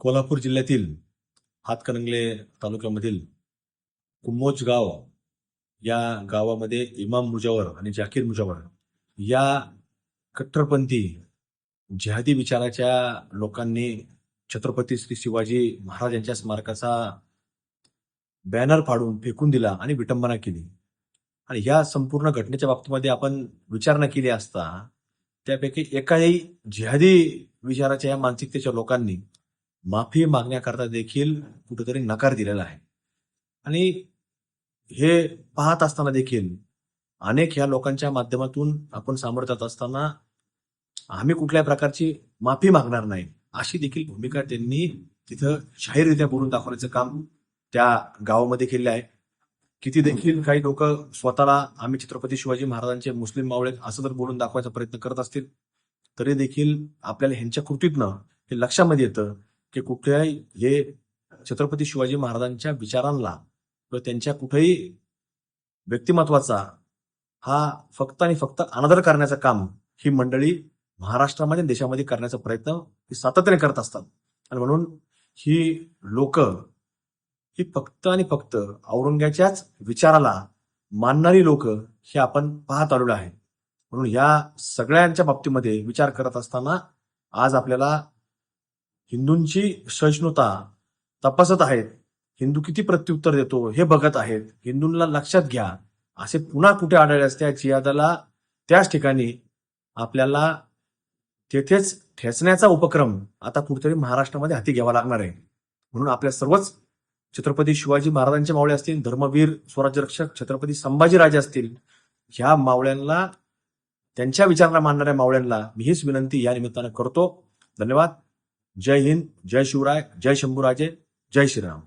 कोल्हापूर जिल्ह्यातील हातकणंगले तालुक्यामधील कुमोज गाव या गावामध्ये इमाम मुजावर आणि जाकीर मुजावर या कट्टरपंथी जिहादी विचाराच्या लोकांनी छत्रपती श्री शिवाजी महाराज यांच्या स्मारकाचा बॅनर फाडून फेकून दिला आणि विटंबना केली. आणि या संपूर्ण घटनेच्या बाबतीमध्ये आपण विचारणा केली असता त्यापैकी एकाही जिहादी विचाराच्या या मानसिकतेच्या लोकांनी माफी मागण्याकरता देखील कुठेतरी नकार दिलेला आहे. आणि हे पाहत असताना देखील अनेक ह्या लोकांच्या माध्यमातून आपण सामोरं जात असताना आम्ही कुठल्याही प्रकारची माफी मागणार नाही अशी देखील भूमिका त्यांनी तिथं जाहीररित्या बोलून दाखवण्याचं काम त्या गावामध्ये केले आहे. किती देखील काही लोक स्वतःला आम्ही छत्रपती शिवाजी महाराजांचे मुस्लिम मावळे असं जर बोलून दाखवायचा प्रयत्न करत असतील तरी देखील आपल्याला ह्यांच्या कृतीतनं हे लक्षामध्ये येतं की कुठल्याही हे छत्रपती शिवाजी महाराजांच्या विचारांना किंवा त्यांच्या कुठेही व्यक्तिमत्वाचा हा फक्त आणि फक्त अनादर करण्याचं काम ही मंडळी महाराष्ट्रामध्ये देशामध्ये करण्याचा प्रयत्न सातत्याने करत असतात. आणि म्हणून ही लोक ही फक्त आणि फक्त औरंग्याच्याच विचाराला मानणारी लोक हे आपण पाहत आलेलो आहे. म्हणून या सगळ्यांच्या बाबतीमध्ये विचार करत असताना आज आपल्याला हिंदूंची सहिष्णुता तपासत आहेत, हिंदू किती प्रत्युत्तर देतो हे बघत आहेत, हिंदूंना लक्षात घ्या असे पुन्हा कुठे आढळल्यास त्या जिहादाला त्याच ठिकाणी आपल्याला तेथेच ठेचण्याचा उपक्रम आता कुठेतरी महाराष्ट्रामध्ये हाती घ्यावा लागणार आहे. म्हणून आपल्या सर्वच छत्रपती शिवाजी महाराजांचे मावळे असतील, धर्मवीर स्वराज्यरक्षक छत्रपती संभाजीराजे असतील, ह्या मावळ्यांना त्यांच्या विचारांना मानणाऱ्या मावळ्यांना मी हीच विनंती या निमित्तानं करतो. धन्यवाद. जय हिंद, जय शिवराय, जय शंभूराजे, जय श्रीराम.